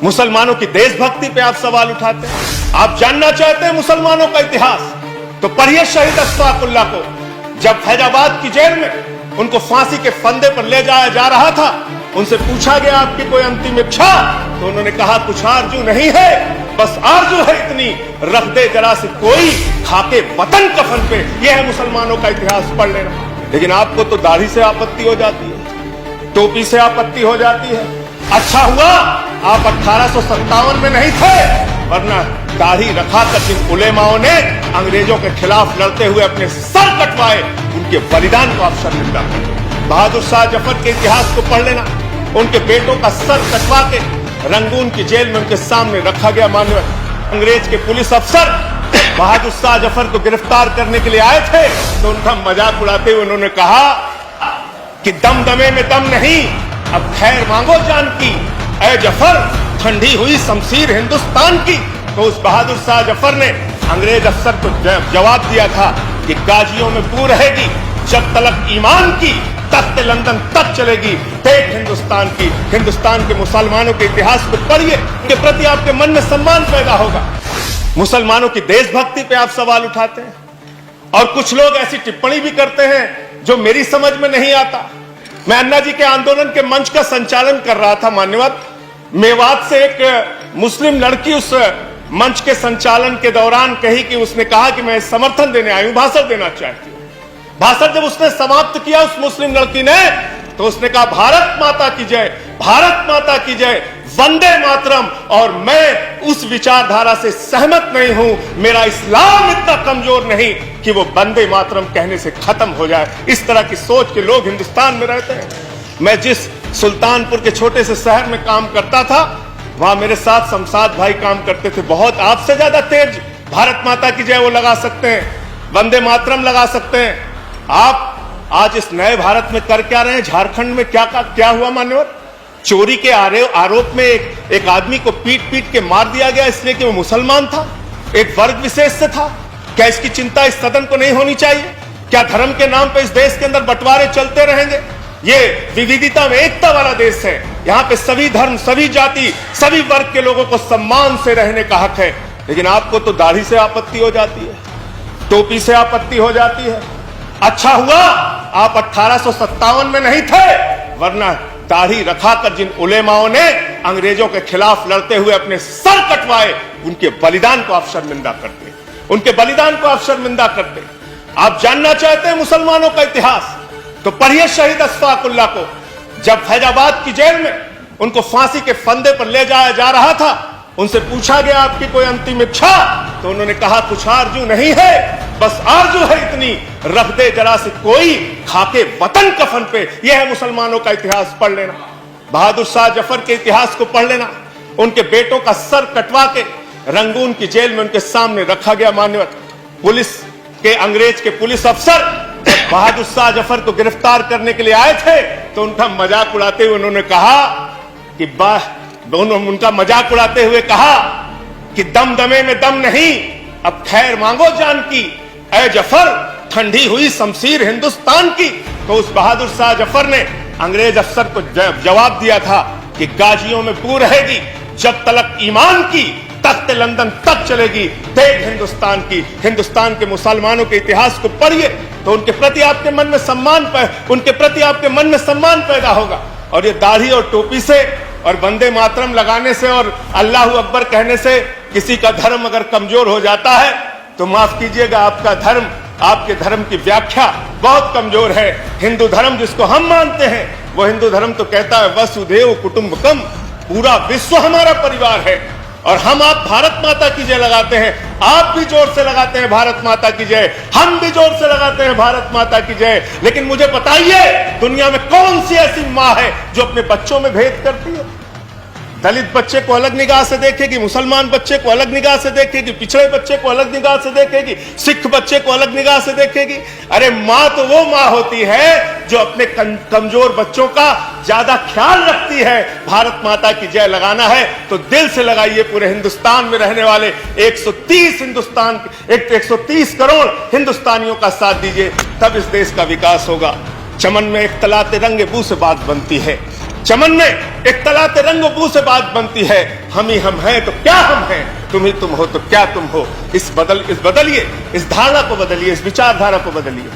मुसलमानों की देशभक्ति पे आप सवाल उठाते हैं। आप जानना चाहते हैं मुसलमानों का इतिहास, तो पढ़िए शहीद अशफाकुल्लाह को। जब फैजाबाद की जेल में उनको फांसी के फंदे पर ले जाया जा रहा था, उनसे पूछा गया आपकी कोई अंतिम इच्छा, तो उन्होंने कहा कुछ आरजू नहीं है, बस आरजू है इतनी, रख दे जरा से कोई खाके वतन कफन पे। यह है मुसलमानों का इतिहास पढ़ लेना। लेकिन आपको तो दाढ़ी से आपत्ति हो जाती है, टोपी से आपत्ति हो जाती है। अच्छा हुआ आप 1857 में नहीं थे, वरना दाढ़ी रखा कर जिन उलेमाओं ने अंग्रेजों के खिलाफ लड़ते हुए अपने सर कटवाए, उनके बलिदान को आप शर्मिंदा करते। बहादुर शाह जफर के इतिहास को पढ़ लेना। उनके बेटों का सर कटवा के रंगून की जेल में उनके सामने रखा गया। मानव अंग्रेज के पुलिस अफसर बहादुर शाह जफर को गिरफ्तार करने के लिए आए थे, तो उनका मजाक उड़ाते हुए उन्होंने कहा कि दमदमे में दम नहीं, अब खैर मांगो जान की, ऐ जफर ठंडी हुई शमशीर हिंदुस्तान की। तो उस बहादुर शाह जफर ने अंग्रेज अफसर को जवाब दिया था कि गाजियों में पू रहेगी, जब तलक ईमान की तख्त लंदन तक चलेगी। देख हिंदुस्तान की, हिंदुस्तान के मुसलमानों के इतिहास को पढ़िए, के प्रति आपके मन में सम्मान पैदा होगा। मुसलमानों की देशभक्ति पे आप सवाल उठाते हैं, और कुछ लोग ऐसी टिप्पणी भी करते हैं जो मेरी समझ में नहीं आता। मैं अन्ना जी के आंदोलन के मंच का संचालन कर रहा था मान्यवर। मेवात से एक मुस्लिम लड़की उस मंच के संचालन के दौरान कही कि उसने कहा कि मैं समर्थन देने आई हूं, भाषण देना चाहती हूं। भाषण जब उसने समाप्त किया उस मुस्लिम लड़की ने, तो उसने कहा भारत माता की जय, भारत माता की जय, वंदे मातरम। और मैं उस विचारधारा से सहमत नहीं हूं। मेरा इस्लाम इतना कमजोर नहीं कि वो वंदे मातरम कहने से खत्म हो जाए। इस तरह की सोच के लोग हिंदुस्तान में रहते हैं। मैं जिस सुल्तानपुर के छोटे से शहर में काम करता था, वहां मेरे साथ शमशाद भाई काम करते थे। बहुत आपसे ज्यादा तेज भारत माता की जय वो लगा सकते हैं, वंदे मातरम लगा सकते हैं। आप आज इस नए भारत में कर क्या रहे हैं? झारखंड में क्या हुआ मान्यवर? चोरी के आरोप में एक आदमी को पीट पीट के मार दिया गया, इसलिए कि वो मुसलमान था, एक वर्ग विशेष से था। क्या इसकी चिंता इस सदन को नहीं होनी चाहिए? क्या धर्म के नाम पे इस देश के अंदर बंटवारे चलते रहेंगे? ये विविधता में एकता वाला देश है। यहाँ पे सभी धर्म, सभी जाति, सभी वर्ग के लोगों को सम्मान से रहने का हक है। लेकिन आपको तो दाढ़ी से आपत्ति हो जाती है, टोपी से आपत्ति हो जाती है। अच्छा हुआ आप 1857 में नहीं थे, वरना दाढ़ी रखाकर जिन उलेमाओं ने अंग्रेजों के खिलाफ लड़ते हुए अपने सर कटवाए, उनके बलिदान को आप शर्मिंदा करते, उनके बलिदान को आप शर्मिंदा करते। आप जानना चाहते हैं मुसलमानों का इतिहास, तो पढ़िए शहीद अशफाकुल्लाह को। जब फैजाबाद की जेल में उनको फांसी के फंदे पर ले जाया जा रहा था, उनसे पूछा गया आपकी कोई अंतिम इच्छा, तो उन्होंने कहा कुछ आरजू नहीं है, बस आरजू है इतनी, रख दे जरा से कोई खाके वतन कफन पे। यह है मुसलमानों का इतिहास पढ़ लेना। बहादुर शाह जफर के इतिहास को पढ़ लेना। उनके बेटों का सर कटवा के रंगून की जेल में उनके सामने रखा गया। मान्यवर पुलिस के, अंग्रेज के पुलिस अफसर बहादुर शाह जफर को गिरफ्तार करने के लिए आए थे, तो उनका मजाक उड़ाते हुए उन्होंने कहा कि उनका मजाक उड़ाते हुए कहा कि दमदमे में दम नहीं, अब खैर मांगो जान की, ऐ जफर ठंडी हुई शमशीर हिंदुस्तान की। तो उस बहादुर शाह जफर ने अंग्रेज अफसर को जवाब दिया था कि गाजियों में पू रहेगी, जब तलक ईमान की तख्त लंदन तक चलेगी। देख हिंदुस्तान की, हिंदुस्तान के मुसलमानों के इतिहास को पढ़िए, तो उनके प्रति आपके मन में सम्मान पैदा होगा। और ये दाढ़ी और टोपी से और वंदे मातरम लगाने से और अल्लाह अकबर कहने से किसी का धर्म अगर कमजोर हो जाता है, तो माफ कीजिएगा, आपका धर्म, आपके धर्म की व्याख्या बहुत कमजोर है। हिंदू धर्म जिसको हम मानते हैं, वो हिंदू धर्म तो कहता है वसुधैव कुटुंबकम, पूरा विश्व हमारा परिवार है। और आप भारत माता की जय लगाते हैं, आप भी जोर से लगाते हैं भारत माता की जय, हम भी जोर से लगाते हैं भारत माता की जय। लेकिन मुझे बताइए, दुनिया में कौन सी ऐसी माँ है जो अपने बच्चों में भेद करती है? दलित बच्चे को अलग निगाह से देखेगी, मुसलमान बच्चे को अलग निगाह से देखेगी, पिछड़े बच्चे को अलग निगाह से देखेगी, सिख बच्चे को अलग निगाह से देखेगी। अरे माँ तो वो माँ होती है जो अपने कमजोर बच्चों का ज्यादा ख्याल रखती है। भारत माता की जय लगाना है तो दिल से लगाइए। पूरे हिंदुस्तान में रहने वाले 130 करोड़ हिंदुस्तानियों का साथ दीजिए, तब इस देश का विकास होगा। चमन में इख्तलाते रंगे बू से बात बनती है, चमन में एक तलाते रंग बू से बात बनती है, हम ही हम हैं तो क्या हम हैं, तुम ही तुम हो तो क्या तुम हो। इस बदलिए, इस धारणा को बदलिए, इस विचारधारा को बदलिए।